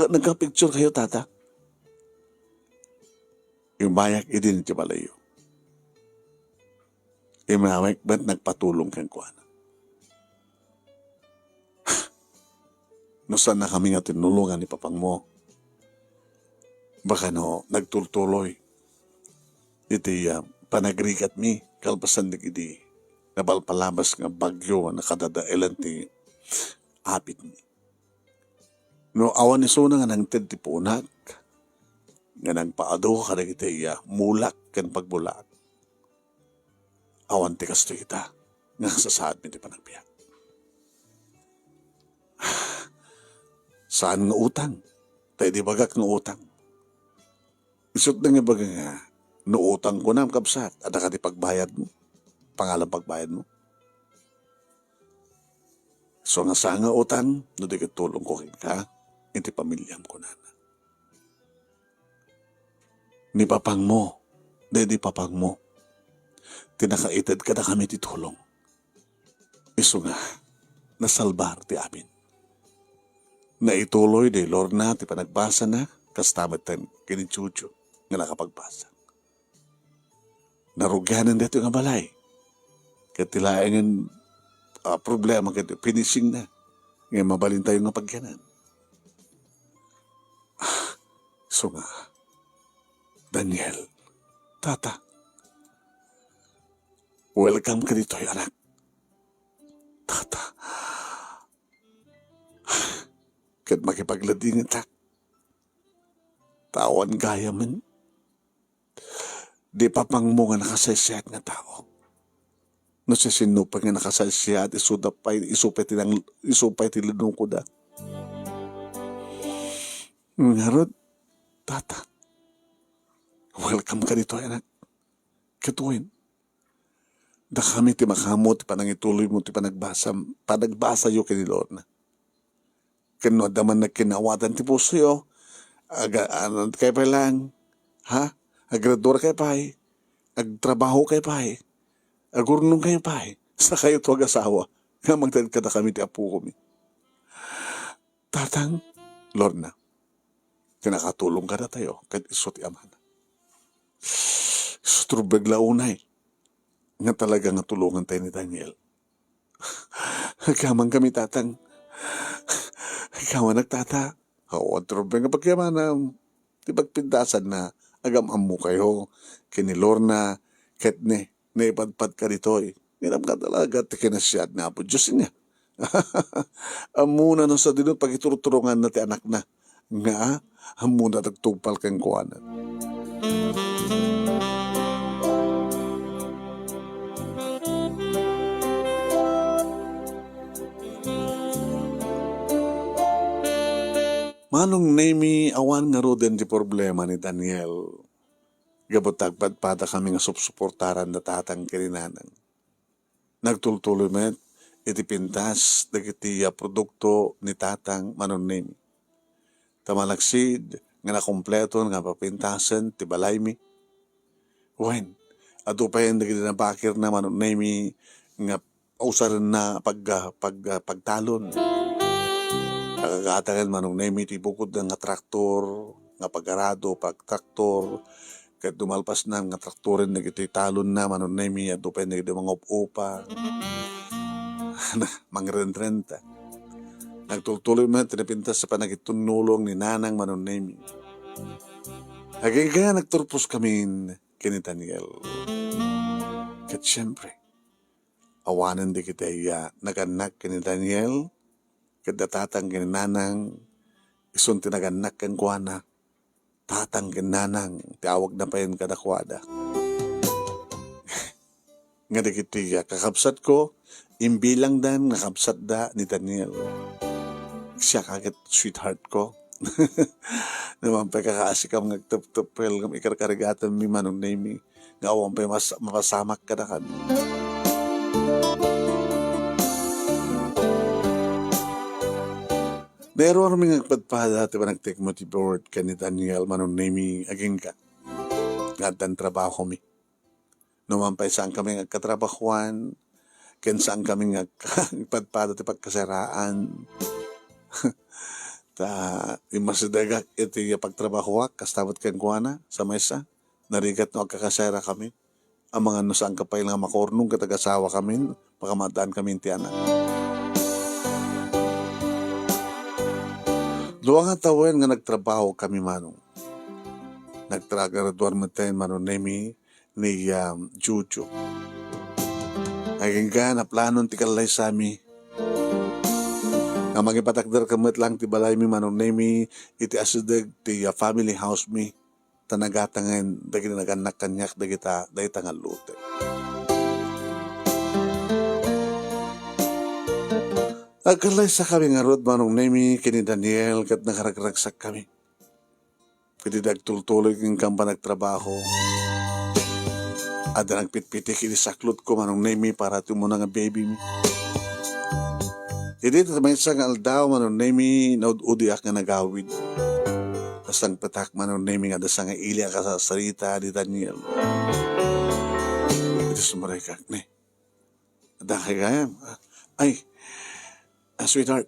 nagka-picture kayo, tata. Yung bayak idin ti balayo. Yung mawag ba't nagpatulong kang kuwana? No saan na kami nga tinulungan ni papang mo? Baka no, nagtultuloy. Iti panagrigat mi, kalpasan di kidi, nabalpalabas nga bagyo na kadadailan ti apit mi. No awan ni suna nga nang ti punak, nga nagpaado ka na iti mulak kan pagbulak. Awan ti kasto kita, nga sasaad mi ti panagbiyak. Saan nga utang? Tayo di bagak nga utang. Isot na nga baga nga, no utang ko na kapsat, at nakati pagbayad mo, pangalang pagbayad mo. So nga sa nga utang, no di tulong ko ka, iti pamilyam ko na. Ni papang mo, di papang mo, tinakaitad ka na kami ti tulong. Iso nga, nasalbar ti amin. Na ituloy di Lord na, ti panagbasa na, kastamat tan kinichucho. nga nakapagbasa. Narugyanan dito nga balay. Katilayan problema kaya finishing na. Ngayon mabalin tayo nga pagyanan. So nga, Daniel, tata, welcome ka dito, anak. Tata, kat makipagladingin tak. Tawan gaya man. Di pa pang mo nga nakasaysayat nga tao. No siya sinupay nga nakasaysayat, isupay tinanong ko da. Ngarod, tata, welcome ka dito, anak. Katuin. Da kami ti makamot, ti panangituloy mo, ti panagbasa yo kinilor na. Kano daman nagkinawatan ti puso yo, kay pa lang, ha? Agrador kay pa agtrabaho kay pa agurnong kay pa sa kayo to ag-asawa, nga magtad ka na kami ti apo ko mi. Tatang, Lord na, tinakatulong ka na tayo, kahit iso ti aman. Iso trubeg launay, nga talaga nga tulungan tayo ni Daniel. Hagkamang kami, tatang. Hagkaman nagtata. Oo, trubeg nga pagyaman di pagpintasan na agam-am mo kayo, kinilor na, kahit naipadpad ka rito eh. Nginam ka talaga, tikinasyad na po, Diyos niya. Amuna na sa dinot, pagituruturungan na ti anak na. Nga, amuna nagtupal kang kuwanan. Manong nemi awan nga roden di problema ni Daniel. Gabotag padpada kami nga supsuportaran na tatang kirinanan. Nagtultuloy met, iti pintas, dagiti produkto ni tatang manon nemi. Tamalaksid, nga nakompleto nga papintasan, ti balay mi. Wen, ato pa yan dagiti nabakir na manon nemi, nga usaran na pagtalon. Nakakatakan manong nemi ti bukod nga traktor, nga pagarado, pagtraktor, kahit dumalpas na nga traktorin na iti talon na manon nemi, at doon na iti mga upa, mangrent-renta. Nagtuloy man, tinapintas sa panagitunulong ni nanang manon nemi. Haging kaya nagturpos kami kini Daniel. Kat siyempre, awanan di kita naganak kini Daniel, kada tatang kinanang, isun tinaganak kang kuwana, tatang kinanang, tiawag na pa yun kadakwada. Nga dikitiya, kakabsat ko, imbilang dan, nakabsat da ni Daniel. Siya kagit sweetheart ko. Naman pa kakaasikam ngagtuptupel, ikarkarigatan mi manong nami, nga awang pa mapasamak ka na kan. Meron kami nagpadpada at nag-take mo ti board ka ni Daniel manon nami aging ka. Ngatan trabaho mi. Numampay saan kami nagkatrabahuan, ken saan kami nagpadpada ti pagkasaraan. Imasidagak iti pagtrabahuak, kastabot kang kuwana sa mesa, narigat no agkakasara kami. Ang mga nusang kapay nga makornong katagasawa kami, pakamadaan kami ti anak. Luang nga tawen nga nagtrabaho kami manong. Nagtragraduar maten manon nemi ni Juju. Aging ka na planon ti kalay sami. Nga magipatakder kamit lang ti balay mi manon nemi iti asideg ti family house mi. Tanagatangan dagi naganak kanyak dagita nga lute. Agkalay sa kami nga rod manong nemi kini Daniel kat nakaragragsak kami. Pwede dagtultuloy ng kampa nagtrabaho. At nagpitpitik inisaklot ko manong nemi para tumuna nga baby mi. Hindi may isang aldaw manong nemi naud-udiak nga nagawid. Asang patak manong nemi nga dasang nga ilya ka sa sarita di Daniel. Ito sumarekak ne. Adakay kaya. Ay, sweetheart,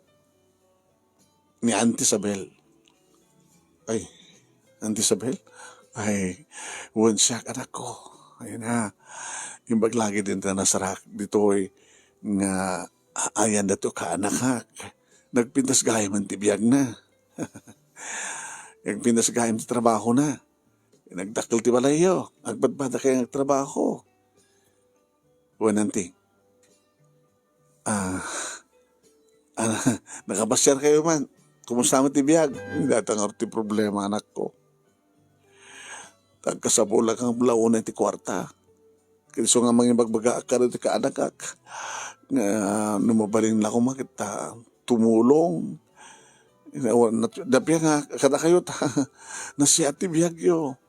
ni Auntie Isabel. Ay, Auntie Isabel? Ay, wansak anak ko. Ayun na. Yung baglagi din ta nasarak dito nga ayan na to ka anak ha. Nagpintas gaya man tibiyag na. Nagpintas gaya man trabaho na. Nagdakil ti balayo. Agpadpada kayo nagtrabaho. Wananti. Ah, nakabasyar kayo man. Kumusta mo tibiyag? Datang ti problema anak ko. Tagkasabula kang launa ti kwarta. Kaiso nga mga bagbaga ka rin ka anak ak. Nga numabalin na ko makita. Tumulong. Dapya nga kada kayo ta. Nasi ati biyagyo.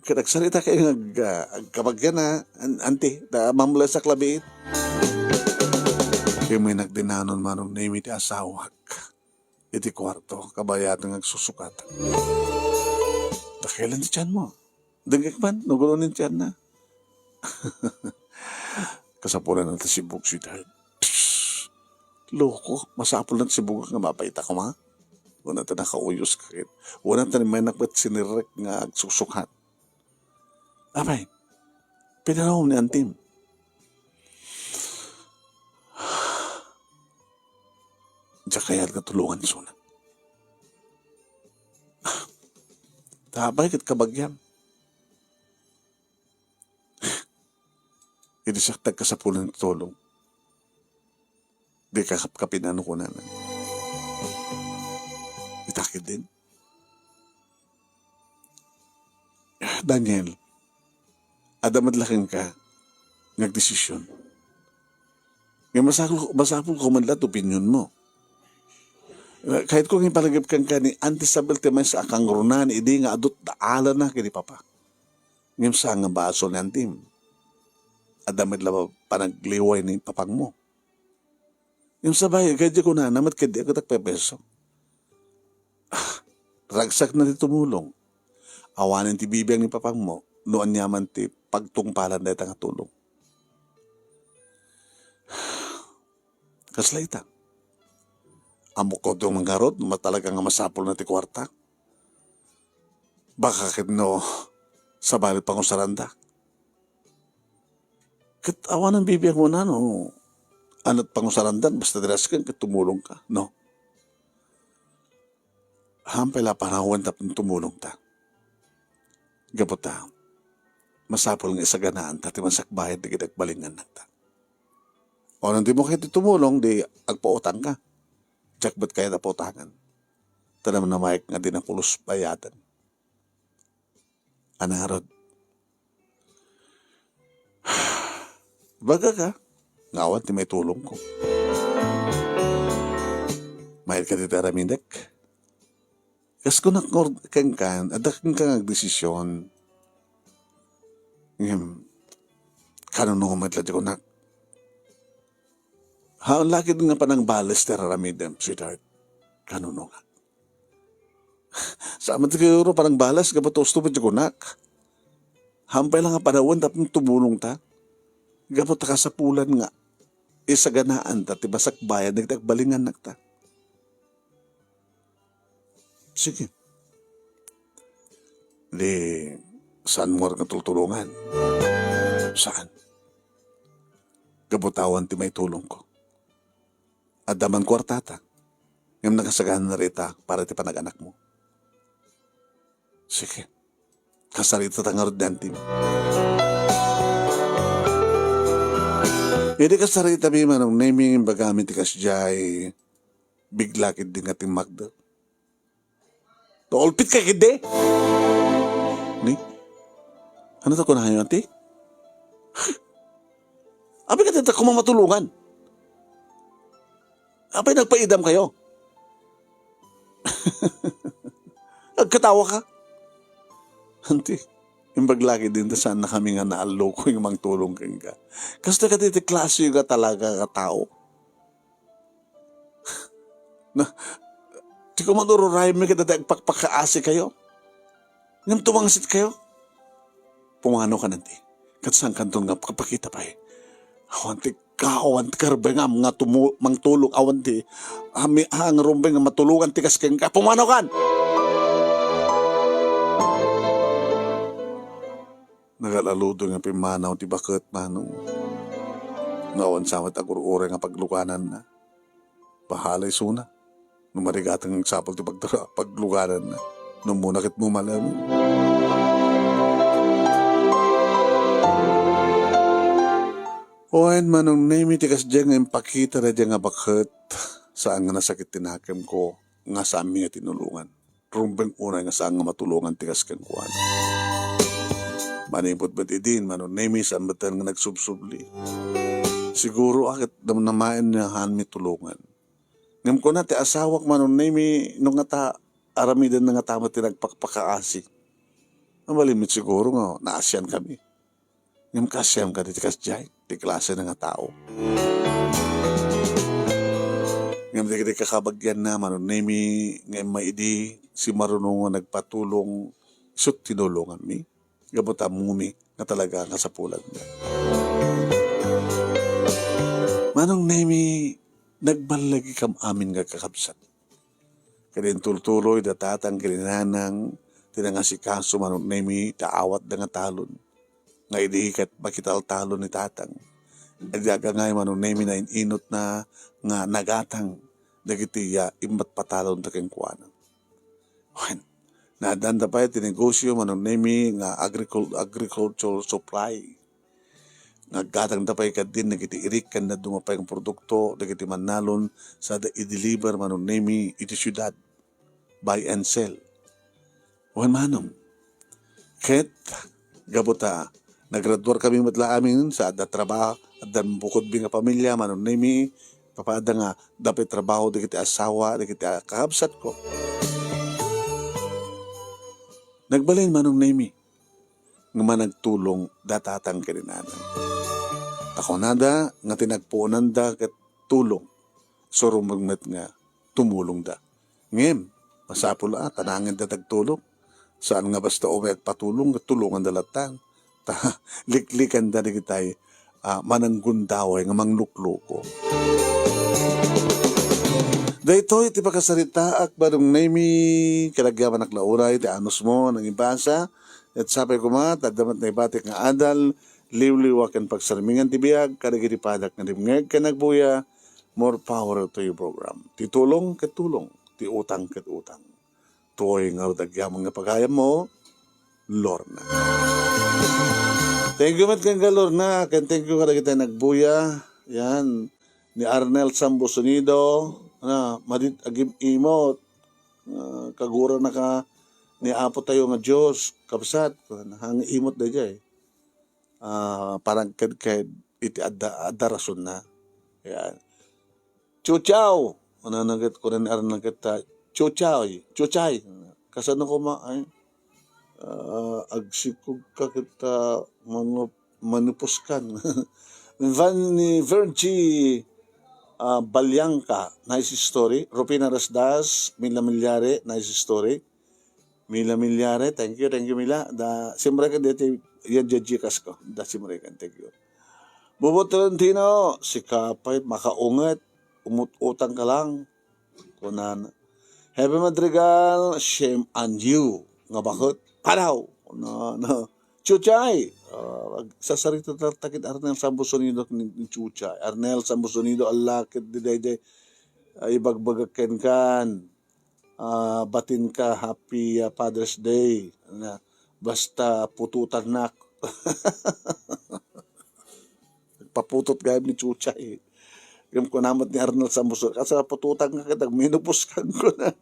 Kadagsalita kayo agkabagyan na. Ante, mamula sa klabit. Kaya may nagdinanon manong name iti asawak. Iti kwarto. Kabayatang agsusukat. Kailan si tiyan mo? Dagag man, nagulonin tiyan na. Kasapulan natin si Bug, sweetheart. Loko, masapul natin si Bug nga mapaita ko ma. Wala natin nakauyos kakit. Wala natin may nakbat sinirek nga agsusukat. Abay, pinanaw ni Antim. Diyan kaya natulungan suna. Tabay kat kabagyan. Hindi siya tagkasapulan ng tulong. Di kakapkapin ano ko na. Itakid din. Daniel, adamad laking ka, nagdesisyon. Ngayon masapul ko man lahat opinion mo. Kahit kung ipalagip kang ka ni Antisabel Timay sa akang runan, hindi nga adot daala na kini Papa. Ngayon sa nga baso ni Antim. Adamid lang panagliway ni papang mo. Yung sabay, kaya ko na namat kaya ako tagpepeso. Ragsak na di tumulong. Awanin ti bibiyang ni papang mo, noon yaman ti pagtungpalan na itang tulong. Kaslaita. Amok ko itong mga rod, matalagang masapol na ti kwarta. Baka kitno sa balit pang usaranda. Kit awan ng bibiyang mo na, no? Anat pang usarandan, basta diraskan, tumulong ka, no? Hampay la parawan tapong tumulong ta. Gapot ta, masapol nga isaganaan, tati masakbayad di kitagbalingan na ta. O nang di mo kayo tumulong, di agpautang ka. Tsak ba't kaya napautangan? Tanam na maik nga din ang pulos bayadan. Anarod. Baga ka, ngawan ti may tulong ko. Mahit ka dito araminek. Kas ko nakord kang kan, adak kang agdesisyon. Ngayon, kanon nung umatla di ko nak. Haon laki din nga pa ng balas te raramidem, sweetheart. Kanon nung nga. Sa amat kayo parang balas, gabatos to pa di ko nak. Hampay lang nga panahon, tapos tumulong ta. Gapot ka sa pulan nga, isaganaan ta, tibasak bayad, nagtagbalingan nagta. Sige. Di, saan mo rin natutulungan? Saan? Gabutawan ti may tulong ko. Adaman kwartata, yung nakasagahan na rita para ti panag-anak mo. Sige. Kasarita tangarod dantin. Hindi ka sarita mi manong naming bagamit ti kasjay biglakid din ating Magda. Toolpit ka kide? Ni? Ano ta ko na kayo, ati? Abi ka tita kumamatulungan. Abi nagpaidam kayo. Nagkatawa ka. Anti. Yung baglaki din saan na kami nga naalo ko yung mangtulong kang ka. Kasi ka dito klase yung talaga katao. Na, di ko manururay mo kita pagpakaasi kayo. Ngayon tumangsit kayo. Pumano ka nanti. Katsang kantong nga pagpakita pa eh. Awanti ka, awanti karbe nga mga mangtulong, awanti. Hang rumbay nga matulungan tikas kang ka. Pumano kan! Kalaludo nga pimanaw ti bakit manong. Ngawan samat agurure nga pagluganan na. Bahalay suna. Numarigatang sapag ti pagluganan na. Nung muna kit mo malam. Oen manong nemi tikas dyan nga impakita na dyan nga bakit saan nga nasakit tinakim ko nga sa amin nga tinulungan. Rumbeng una nga saan nga matulungan tikas kang kuhan. Manipot ba't idin, manong nemi saan ba't nga nagsubsubli. Siguro akit namain na han mi tulungan. Ngam ko na ti asawak manong nemi nung nga ta aramidan na nga tama tinagpakpakaasi. Ang malimit siguro nga naasyan kami. Ngam kasyam ka ti tikas dyan, ti klase na nga tao. Ngam di kakabagyan na manong nemi ngam maidi si marunong nga nagpatulong isot tinulungan mi. Gabuta mumi nga talaga nga sa pulag na. Manong nemi, nagbalagi kam amin nga kakabsat. Kadin tultuloy datatang kininanang tinangasikaso manong nemi taawat da nga talon. Nga idihikat makital talon ni tatang. Adyaga ngay manong nemi na inot na nga nagatang dagitiya imbat patalon ta keng kuwanang. Nadanda pa yung tinegosyo manong nemi nga agricultural supply. Naggatang da pa yung kadin nagiti irikan na dumapay ang produkto nagiti manalon sa da i-deliver manong nemi iti syudad. Buy and sell. Wan manong. Ket gabuta nagraduar kami matla amin sa da trabaho at dan bukod bi nga pamilya manong nemi papada nga dapat trabaho dagiti asawa dagiti kakabsat ko. Nagbalin manong nemi nga managtulong datatang kininanan. Ako nada nga tinagpunan da kat tulong so rumagmet nga tumulong da. Ngem, masapula kanangin da tagtulong. Saan nga basta umayat patulong nga tulungan da latang. Liklikan da digitay mananggundaway nga manglukloko. Dahito iti pakasarita ak barong nemi kalagyaman ak lauray ti anos mo nang ibasa at sapay kuma tadamat na ibatik nga adal liwliwakan pagsarmingan ti biyag kadagiti padak nga dimngeg ka nagbuya more power to your program. Ti tulong ket tulong, ti utang ket utang. Tuoy nga dagyaman nga pagayam mo Lorna. Thank you mat kang Lorna, ken thank you kadagiti nagbuya. Yan ni Arnel Sambusonido na madit agim imot kagura na ka ni apo tayo nga Diyos kapsat hang imot da jay parang kad iti adda rason na yan chuchaw ano nagat ko rin aran nagat chuchay kasano ko ay agsikog ka kita manupuskan Van ni Virgie Balyangka, nice story. Rupina Rasdas, Mila Milyare, nice story. Mila Milyare, thank you Mila. Da simrekan dito yan jajikas ko. Da simrekan, thank you. Bubot Tolentino, si Kapay, makaungat, umutang ka lang. Kunan. Happy Madrigal, shame on you. Nga bakit? Panaw! No. Chuchay! Sasarito takit Arnel Sambusonido ni Chuchay. Arnel Sambusonido, Allah, kit di ibagbagaken kan. Batin ka, happy Father's Day. Basta pututan nak. Paputot gayam ni Chuchay. Yung kunamat ni Arnel Sambusonido. Kasi pututan ka kita, minupos kang kunan.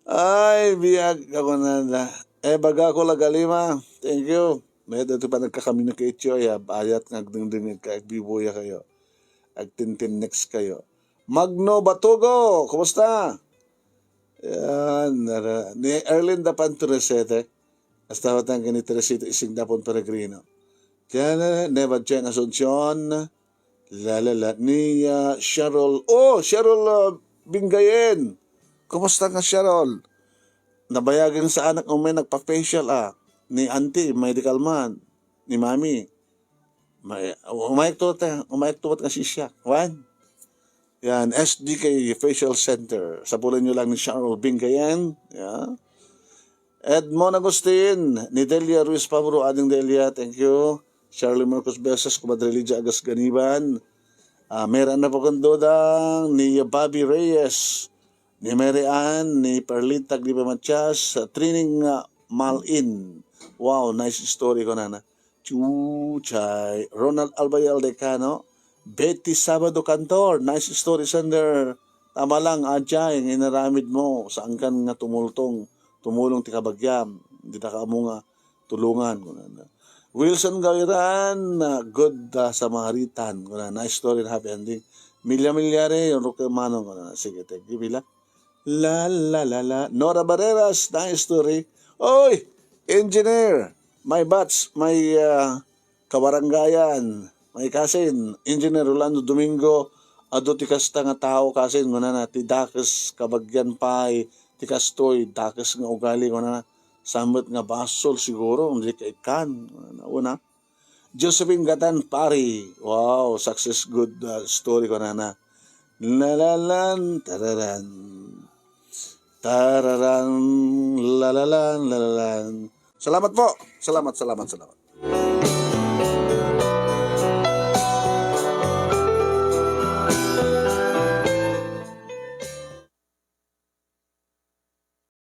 Ay, biyag ako na. Baga ko lagalima. Thank you. May dito pa nagka-communicate yo. Bayat nga dingdingig ka. Agbibuya kayo. Agtintin next kayo. Magno Batugo. Kumusta? Yan. Ni Erlin Dapan Teresete. Hasta watang kini Teresete ising Dapon Peregrino. Kaya na, Neva Chen Asuncion. Lalala. Ni Cheryl. Oh, Cheryl Bingayen. Kumusta nga Cheryl? Nabayagin sa anak mo may nagpa-facial ni auntie, medical man, ni mami. Umayag tuwat kasi siya. Wan? Yan, SDK Facial Center. Sapulan nyo lang ni Cheryl Bingayan. Yeah. Edmond Agustin, ni Delia Ruiz Pabro, ading Delia, thank you. Charlie Marcos Besas, Kumadre Lydia Agas Ganiban. Meron na pagkandodang ni Bobby Reyes, ni Mary Ann, ni Perlita Gliba Matias, Trining Malin. Wow, nice story ko na. Chuchay. Ronald Albayal Decano, Betty Sabado Cantor, nice story sender. Tama lang, Ajay, inaramid mo, saan kan nga tumulong ti kabagyam, hindi na ka mo nga tulungan. Wilson Gawiran, good Samaritan. Nice story and happy ending. Milya Milyare, yung Roque Manong. Sige, thank you, Mila. La la la la. Nora Barreras, nice story. Oy, engineer, my batch, my kabaranggayan, may kasin, engineer Rolando Domingo, ado ti kasta nga tao kasin, na ti dakes kabagyan pay, ti kastoy, dakes nga ugali, na samot nga basol siguro, hindi ka ikan, una. Josephine Gatan Pari, wow, success good story ko na. Lalalan, tararan, tararan, lalalan, lalalan. Salamat po, salamat.